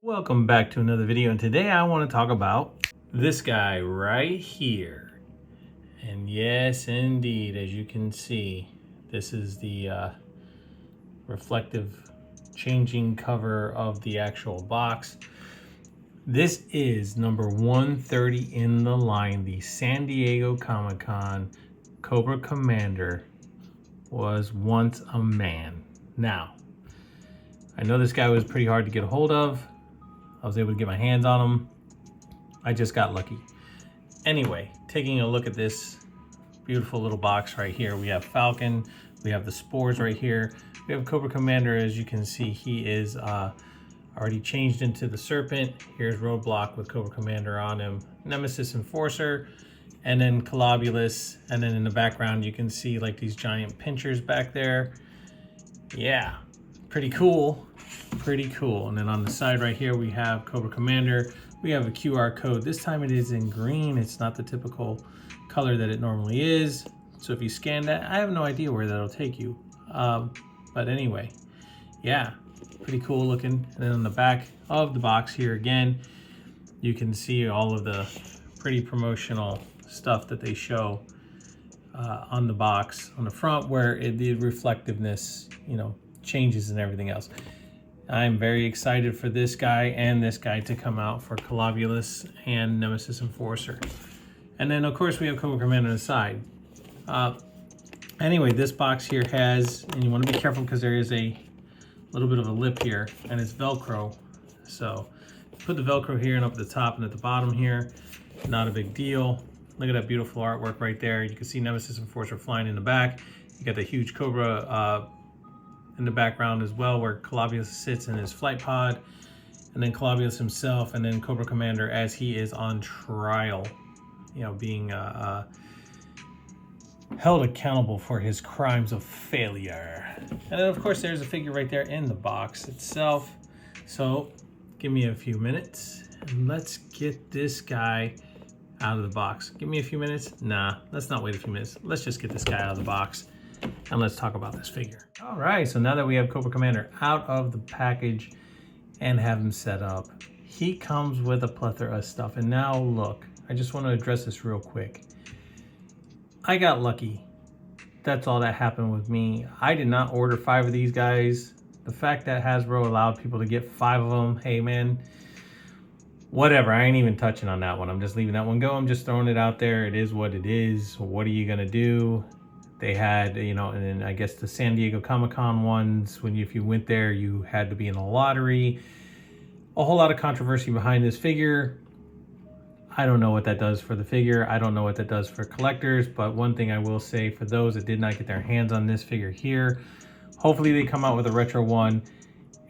Welcome back to another video, and today I want to talk about this guy right here. And yes, indeed, as you can see, this is the reflective changing cover of the actual box. This is number 130 in the line. The San Diego Comic-Con Cobra Commander was once a man. Now, I know this guy was pretty hard to get a hold of. I was able to get my hands on them. I just got lucky. Anyway, taking a look at this beautiful little box right here. We have Falcon, we have the spores right here. We have Cobra Commander. As you can see, he is already changed into the Serpent. Here's Roadblock with Cobra Commander on him. Nemesis Enforcer, and then Colobulus. And then in the background, you can see like these giant pinchers back there. Yeah, pretty cool. Pretty cool. And then on the side right here, we have Cobra Commander. We have a QR code. This time it is in green. It's not the typical color that it normally is. So if you scan that, I have no idea where that'll take you. But anyway, yeah, pretty cool looking. And then on the back of the box here again, you can see all of the pretty promotional stuff that they show on the box on the front, where the reflectiveness, changes and everything else. I'm very excited for this guy and this guy to come out for Colobulus and Nemesis Enforcer. And then of course we have Cobra Commander on the side. Anyway, this box here has, and you want to be careful because there is a little bit of a lip here and it's Velcro. So put the Velcro here and up at the top and at the bottom here. Not a big deal. Look at that beautiful artwork right there. You can see Nemesis Enforcer flying in the back. You got the huge Cobra in the background as well, where Colobulus sits in his flight pod, and then Colobulus himself, and then Cobra Commander as he is on trial, being held accountable for his crimes of failure. And then of course there's a figure right there in the box itself. So give me a few minutes and let's get this guy out of the box. Give me a few minutes. Nah, let's not wait a few minutes. Let's just get this guy out of the box and let's talk about this figure. All right, so now that we have Cobra Commander out of the package and have him set up, he comes with a plethora of stuff. And now look, I just want to address this real quick. I got lucky. That's all that happened with me. I did not order 5 of these guys. The fact that Hasbro allowed people to get 5 of them, hey man, whatever. I ain't even touching on that one. I'm just leaving that one go. I'm just throwing it out there. It is what it is. What are you gonna do? They had, and then I guess the San Diego Comic-Con ones, if you went there, you had to be in a lottery. A whole lot of controversy behind this figure. I don't know what that does for the figure. I don't know what that does for collectors, but one thing I will say for those that did not get their hands on this figure here, hopefully they come out with a retro one.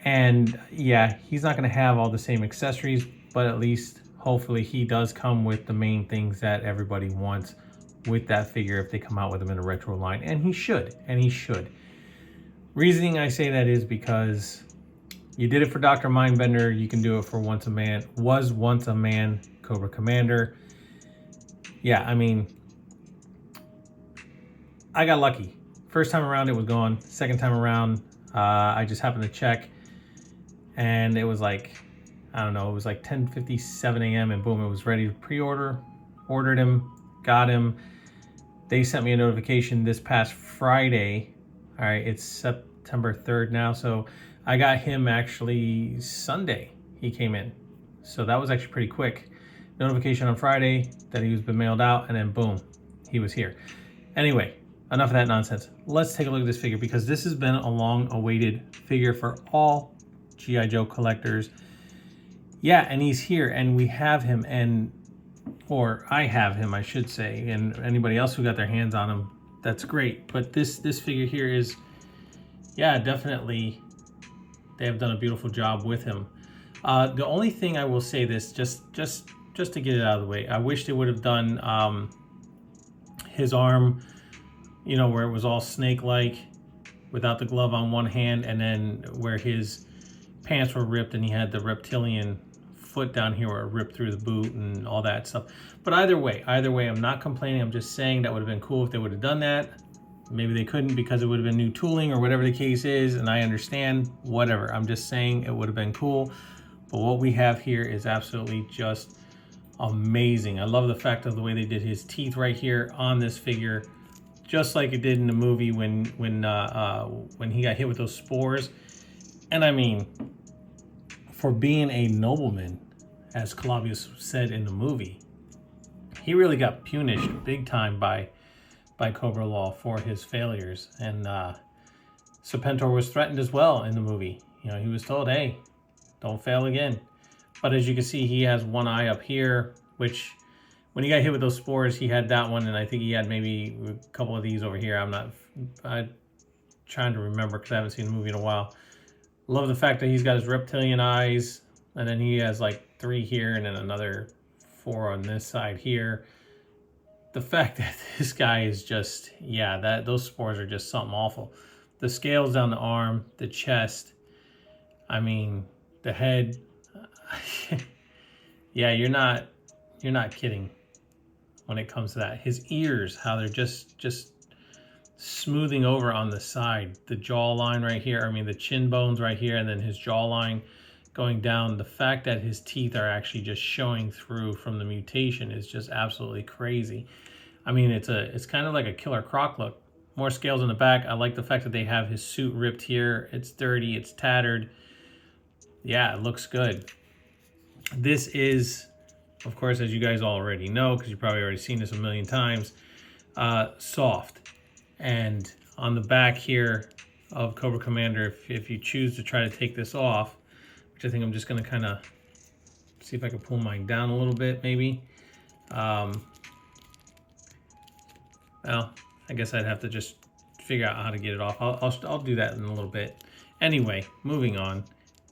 And yeah, he's not gonna have all the same accessories, but at least hopefully he does come with the main things that everybody wants with that figure if they come out with him in a retro line. And he should. Reasoning I say that is because you did it for Dr. Mindbender, you can do it for Once a Man Cobra Commander. Yeah, I mean, I got lucky. First time around it was gone. Second time around, I just happened to check and it was like, I don't know, it was like 10:57 a.m. and boom, it was ready to pre-order. Ordered him, got him. They sent me a notification this past Friday. All right, it's September 3rd now. So I got him actually Sunday. He came in. So that was actually pretty quick. Notification on Friday that he was been mailed out, and then boom, he was here. Anyway, enough of that nonsense. Let's take a look at this figure because this has been a long-awaited figure for all G.I. Joe collectors. Yeah, and he's here, and we have him, or I have him, I should say, and anybody else who got their hands on him, that's great. But this figure here is, yeah, definitely, they have done a beautiful job with him. The only thing I will say this, just to get it out of the way, I wish they would have done his arm, where it was all snake-like, without the glove on one hand, and then where his pants were ripped and he had the reptilian foot down here where it ripped through the boot and all that stuff. But either way, I'm not complaining. I'm just saying that would have been cool if they would have done that. Maybe they couldn't because it would have been new tooling or whatever the case is, and I understand, whatever. I'm just saying it would have been cool. But what we have here is absolutely just amazing. I love the fact of the way they did his teeth right here on this figure, just like it did in the movie when he got hit with those spores. And I mean, for being a nobleman, as Calabius said in the movie, he really got punished big time by Cobra Law for his failures. And Serpentor was threatened as well in the movie. You know, he was told, hey, don't fail again. But as you can see, he has one eye up here, which when he got hit with those spores, he had that one. And I think he had maybe a couple of these over here. I'm trying to remember because I haven't seen the movie in a while. Love the fact that he's got his reptilian eyes. And then he has like 3 here and then another 4 on this side here. The fact that this guy is just, yeah, those spores are just something awful. The scales down the arm, the chest, I mean, the head. Yeah, you're not kidding when it comes to that. His ears, how they're just smoothing over on the side. The jawline right here, I mean the chin bones right here, and then his jawline going down. The fact that his teeth are actually just showing through from the mutation is just absolutely crazy. I mean, it's kind of like a Killer Croc look. More scales in the back. I like the fact that they have his suit ripped here. It's dirty, it's tattered. Yeah, it looks good. This is, of course, as you guys already know, because you've probably already seen this a million times, soft. And on the back here of Cobra Commander, if you choose to try to take this off, which I think I'm just going to kind of see if I can pull mine down a little bit, maybe. Well, I guess I'd have to just figure out how to get it off. I'll do that in a little bit. Anyway, moving on.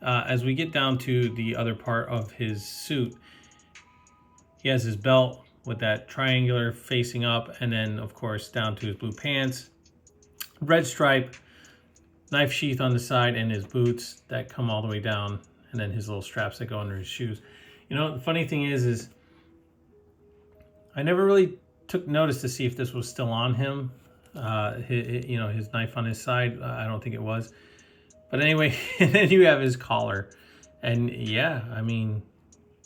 As we get down to the other part of his suit, he has his belt with that triangular facing up, and then, of course, down to his blue pants. Red stripe, knife sheath on the side, and his boots that come all the way down, and then his little straps that go under his shoes. You know, the funny thing is I never really took notice to see if this was still on him. His knife on his side, I don't think it was. But anyway, and then you have his collar. And yeah, I mean,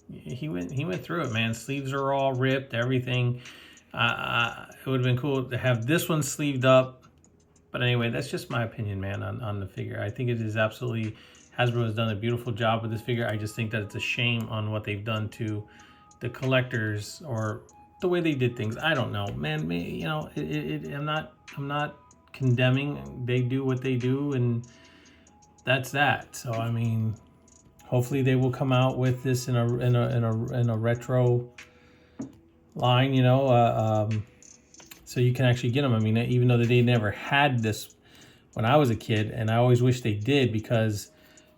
he went through it, man. Sleeves are all ripped, everything. It would have been cool to have this one sleeved up. But anyway, that's just my opinion, man, on the figure. I think it is absolutely, Hasbro has done a beautiful job with this figure. I just think that it's a shame on what they've done to the collectors or the way they did things. I don't know, man. You know, I'm not condemning. They do what they do, and that's that. So I mean, hopefully they will come out with this in a retro line, you know, so you can actually get them. I mean, even though they never had this when I was a kid, and I always wish they did, because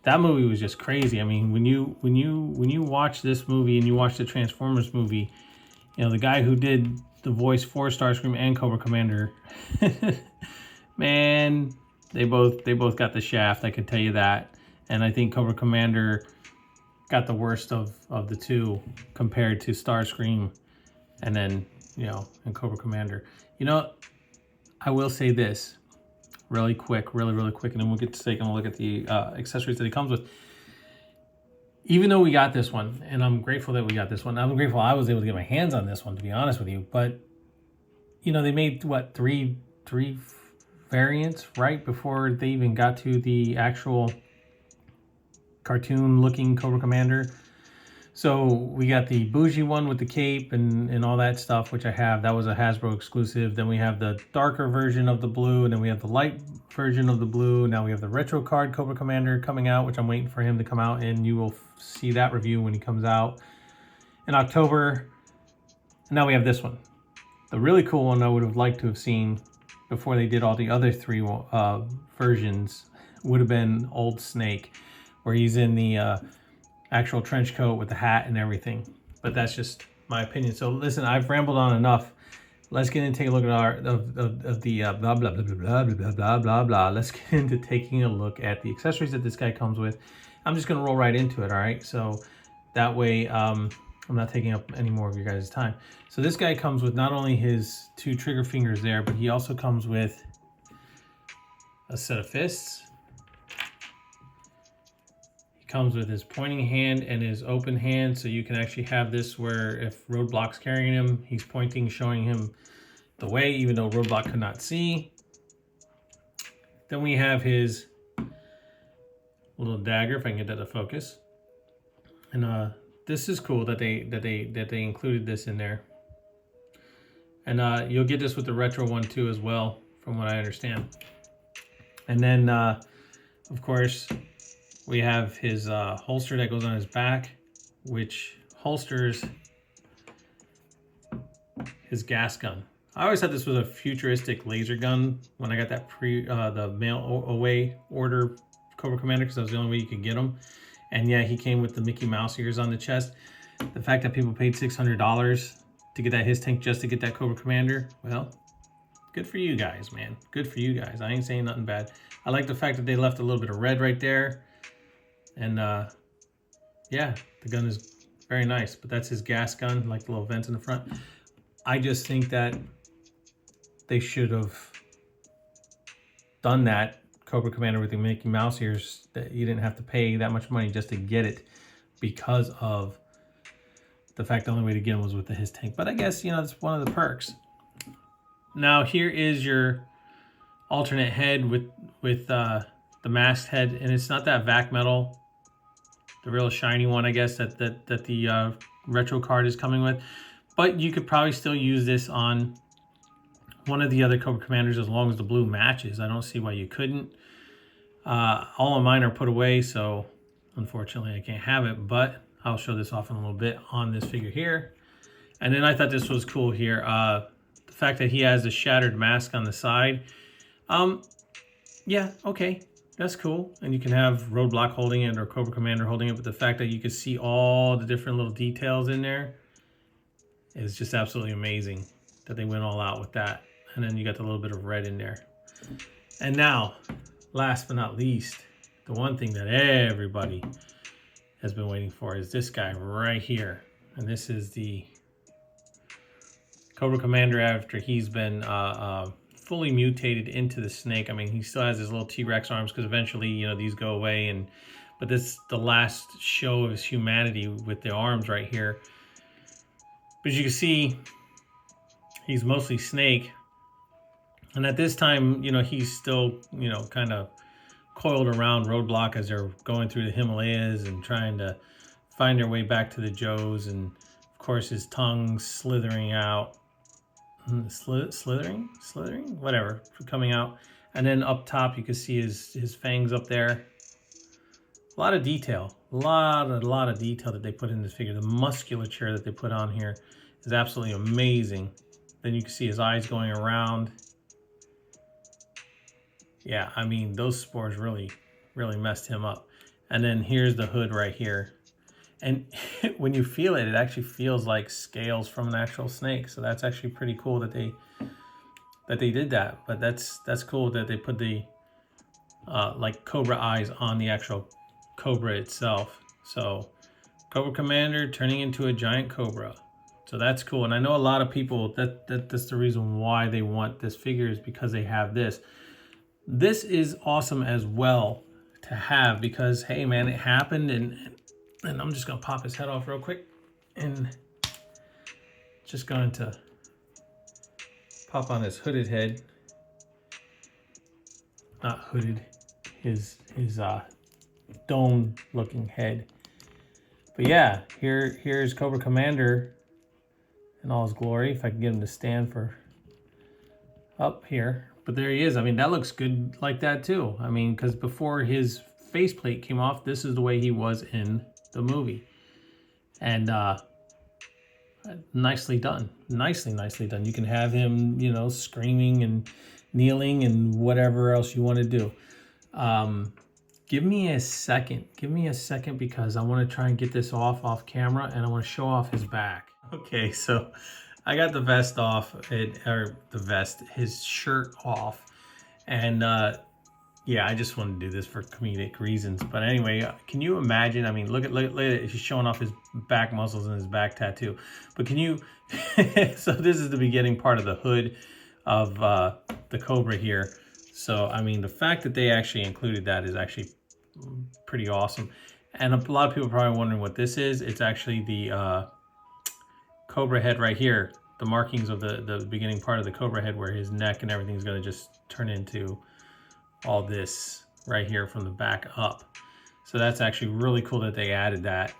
that movie was just crazy. I mean, when you watch this movie and you watch the Transformers movie, you know, the guy who did the voice for Starscream and Cobra Commander, man, they both got the shaft, I can tell you that. And I think Cobra Commander got the worst of the two compared to Starscream and then, you know, and Cobra Commander. You know, I will say this really quick, really quick, and then we'll get to taking a look at the accessories that he comes with. Even though we got this one, and I'm grateful that we got this one. I'm grateful I was able to get my hands on this one, to be honest with you. But, you know, they made, what, three variants, right? Before they even got to the actual cartoon-looking Cobra Commander. So we got the bougie one with the cape and all that stuff, which I have. That was a Hasbro exclusive. Then we have the darker version of the blue, and then we have the light version of the blue. Now we have the retro card Cobra Commander coming out, which I'm waiting for him to come out, and you will see that review when he comes out in October. And now we have this one. The really cool one I would have liked to have seen before they did all the other 3 versions would have been Old Snake, where he's in the actual trench coat with the hat and everything. But that's just my opinion. So listen, I've rambled on enough. Let's get into take a look at our blah blah blah blah blah blah blah blah. Let's get into taking a look at the accessories that this guy comes with. I'm just gonna roll right into it, all right? So that way I'm not taking up any more of your guys' time. So this guy comes with not only his 2 trigger fingers there, but he also comes with a set of fists. He Comes with his pointing hand and his open hand, so you can actually have this where if Roadblock's carrying him, he's pointing, showing him the way, even though Roadblock could not see. Then we have his little dagger, if I can get that to focus. And this is cool that they included this in there. And you'll get this with the retro one too as well, from what I understand. And then, of course, we have his holster that goes on his back, which holsters his gas gun. I always thought this was a futuristic laser gun when I got that the mail away order Cobra Commander, because that was the only way you could get them. And yeah, he came with the Mickey Mouse ears on the chest. The fact that people paid $600 to get that his tank just to get that Cobra Commander, well, good for you guys, man. Good for you guys. I ain't saying nothing bad. I like the fact that they left a little bit of red right there. And yeah, the gun is very nice, but that's his gas gun, like the little vents in the front. I just think that they should have done that Cobra Commander with the Mickey Mouse ears, that you didn't have to pay that much money just to get it, because of the fact the only way to get him was with the his tank. But I guess, you know, it's one of the perks. Now here is your alternate head with the masked head, and it's not that vac metal, the real shiny one, I guess, that the retro card is coming with. But you could probably still use this on one of the other Cobra Commanders as long as the blue matches. I don't see why you couldn't. All of mine are put away, so unfortunately I can't have it, but I'll show this off in a little bit on this figure here. And then I thought this was cool here. The fact that he has a shattered mask on the side. Yeah, okay. That's cool. And you can have Roadblock holding it or Cobra Commander holding it, but the fact that you can see all the different little details in there is just absolutely amazing that they went all out with that. And then you got the little bit of red in there. And now, last but not least, the one thing that everybody has been waiting for is this guy right here. And this is the Cobra Commander after he's been fully mutated into the snake. I mean, he still has his little T-Rex arms because eventually, you know, these go away. But this is the last show of his humanity with the arms right here. But as you can see, he's mostly snake. And at this time, you know, he's still, you know, kind of coiled around Roadblock as they're going through the Himalayas and trying to find their way back to the Joes. And of course, his tongue's slithering out. Slithering, whatever, coming out. And then up top, you can see his fangs up there. A lot of detail, a lot of detail that they put in this figure. The musculature that they put on here is absolutely amazing. Then you can see his eyes going around. Yeah, I mean, those spores really messed him up. And then here's the hood right here. And when you feel it, it actually feels like scales from an actual snake. So that's actually pretty cool that they did that. But that's cool that they put the like Cobra eyes on the actual Cobra itself. So Cobra Commander turning into a giant Cobra. So that's cool. And I know a lot of people, that's the reason why they want this figure, is because they have this. This is awesome as well to have because, hey man, it happened, and I'm just gonna pop his head off real quick, and just going to pop on his hooded head. Not hooded, his dome looking head. But yeah, here's Cobra Commander in all his glory. If I can get him to stand for up here. But there he is. I mean, that looks good like that too. I mean, because before his faceplate came off, this is the way he was in the movie. And nicely done. Nicely done. You can have him, you know, screaming and kneeling and whatever else you want to do. Give me a second. Give me a second because I want to try and get this off camera, and I want to show off his back. Okay, so I got the vest off, his shirt off, and yeah, I just want to do this for comedic reasons. But anyway, can you imagine? I mean, look at it. He's showing off his back muscles and his back tattoo. But can you? So this is the beginning part of the hood of the Cobra here. So I mean, the fact that they actually included that is actually pretty awesome. And a lot of people are probably wondering what this is. It's actually the Cobra head right here. The markings of the beginning part of the Cobra head, where his neck and everything is going to just turn into all this right here from the back up. So that's actually really cool that they added that.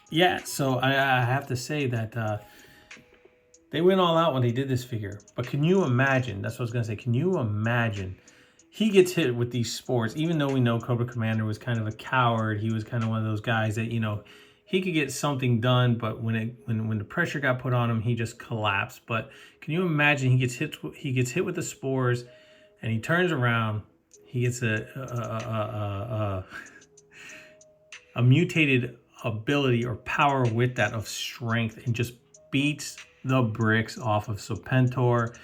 Yeah, so I have to say that they went all out when they did this figure. But can you imagine, that's what I was going to say, can you imagine he gets hit with these spores, even though we know Cobra Commander was kind of a coward. He was kind of one of those guys that, you know, he could get something done, but when the pressure got put on him, he just collapsed. But can you imagine he gets hit with the spores, and he turns around, he gets a mutated ability or power with that of strength, and just beats the bricks off of Serpentor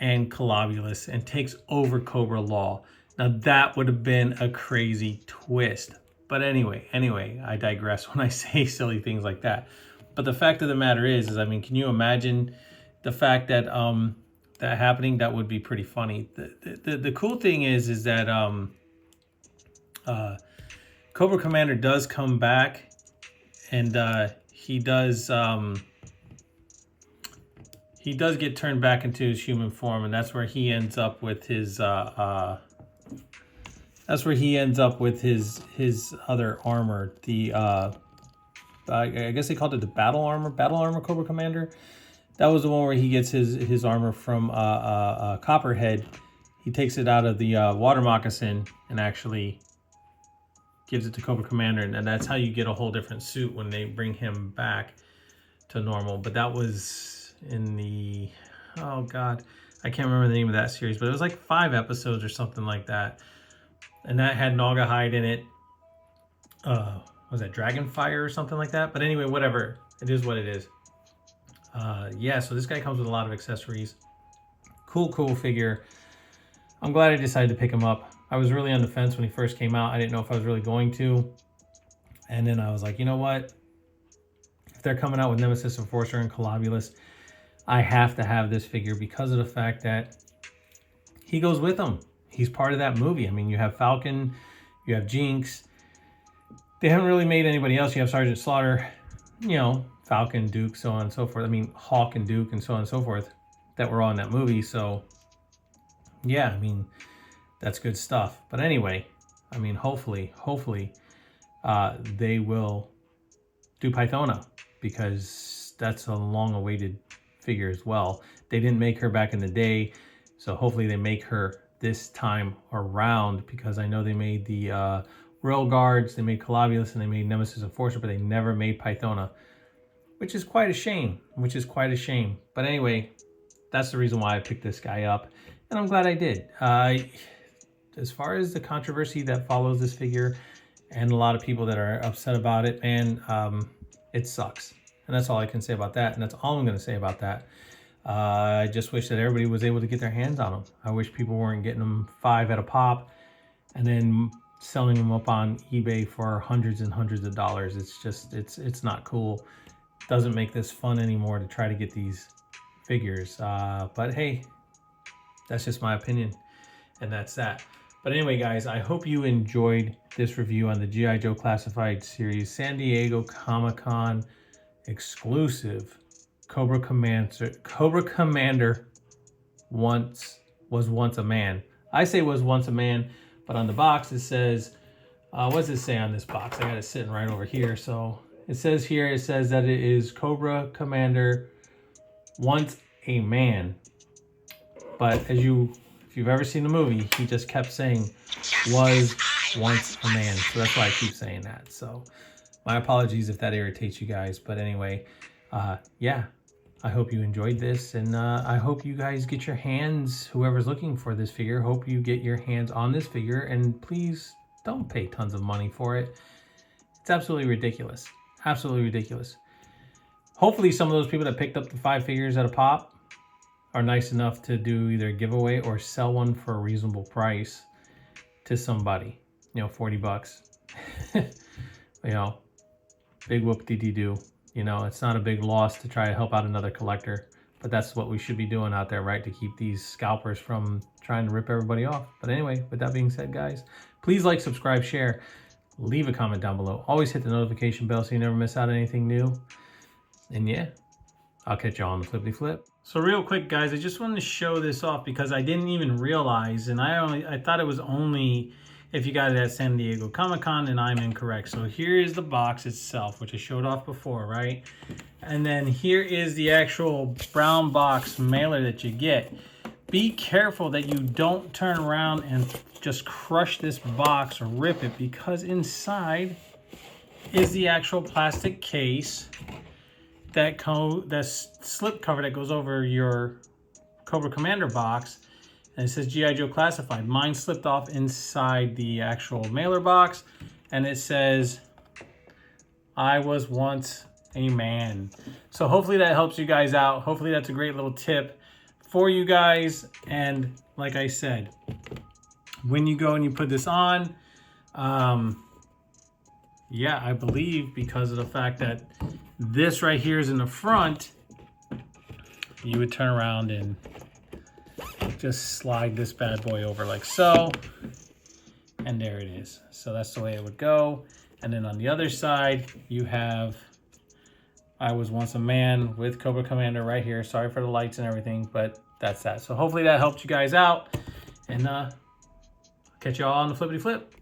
and Colobulus and takes over Cobra Law. Now that would have been a crazy twist. But anyway, I digress when I say silly things like that. But the fact of the matter is I mean, can you imagine the fact that that happening? That would be pretty funny. The cool thing is that Cobra Commander does come back, and he does get turned back into his human form, and that's where he ends up with his other armor. The I guess they called it the battle armor Cobra Commander. That was the one where he gets his armor from Copperhead. He takes it out of the water moccasin and actually gives it to Cobra Commander, and that's how you get a whole different suit when they bring him back to normal. But that was in the, oh god, I can't remember the name of that series, but it was like 5 episodes or something like that, and that had Naugahyde in it. Was that Dragonfire or something like that? But anyway, whatever, it is what it is. Yeah, so this guy comes with a lot of accessories. Cool figure. I'm glad I decided to pick him up. I was really on the fence when he first came out. I didn't know if I was really going to, and then I was like, you know what, if they're coming out with Nemesis Enforcer and Colobulus, I have to have this figure because of the fact that he goes with them. He's part of that movie. I mean, you have Falcon, you have Jinx. They haven't really made anybody else. You have Sergeant Slaughter, you know, Falcon, Duke, so on and so forth. I mean, Hawk and Duke and so on and so forth that were all in that movie. So, yeah, I mean, that's good stuff. But anyway, I mean, hopefully, they will do Pythona, because that's a long-awaited figure as well. They didn't make her back in the day, so hopefully they make her this time around, because I know they made the Rail Guards, they made Colobulus, and they made Nemesis Enforcer, but they never made Pythona, which is quite a shame. But anyway, that's the reason why I picked this guy up, and I'm glad I did. As far as the controversy that follows this figure, and a lot of people that are upset about it, man, it sucks. And that's all I can say about that. And that's all I'm going to say about that. I just wish that everybody was able to get their hands on them. I wish people weren't getting them 5 at a pop and then selling them up on eBay for hundreds and hundreds of dollars. It's just, it's not cool. It doesn't make this fun anymore to try to get these figures. But hey, that's just my opinion. And that's that. But anyway, guys, I hope you enjoyed this review on the G.I. Joe Classified Series San Diego Comic-Con exclusive Cobra Commander was once a man. I say was once a man, but on the box it says, what does it say on this box? I got it sitting right over here. So it says that it is Cobra Commander once a man. But if you've ever seen the movie, he just kept saying was once a man. So that's why I keep saying that. So my apologies if that irritates you guys. But anyway, yeah, I hope you enjoyed this. And I hope you guys get your hands, whoever's looking for this figure, hope you get your hands on this figure. And please don't pay tons of money for it. It's absolutely ridiculous. Absolutely ridiculous. Hopefully some of those people that picked up the 5 figures at a pop are nice enough to do either a giveaway or sell one for a reasonable price to somebody. You know, 40 bucks. You know, big whoop-de-dee-doo. You know, it's not a big loss to try to help out another collector, but that's what we should be doing out there, right? To keep these scalpers from trying to rip everybody off. But anyway, with that being said, guys, please like, subscribe, share. leave a comment down below. Always hit the notification bell so you never miss out on anything new. And yeah, I'll catch y'all on the flippity flip. So real quick, guys, I just wanted to show this off because I didn't even realize, and I thought it was only if you got it at San Diego Comic-Con, and I'm incorrect. So here is the box itself, which I showed off before, right? And then here is the actual brown box mailer that you get. Be careful that you don't turn around and just crush this box or rip it, because inside is the actual plastic case that slip cover that goes over your Cobra Commander box, and it says G.I. Joe Classified. Mine slipped off inside the actual mailer box, and it says, I was once a man. So hopefully that helps you guys out. Hopefully that's a great little tip for you guys. And like I said, when you go and you put this on, yeah, I believe because of the fact that this right here is in the front, you would turn around and just slide this bad boy over like so, and there it is. So that's the way it would go. And then on the other side, you have I was once a man with Cobra Commander right here. Sorry for the lights and everything, but that's that. So hopefully that helped you guys out, and catch y'all on the flippity flip.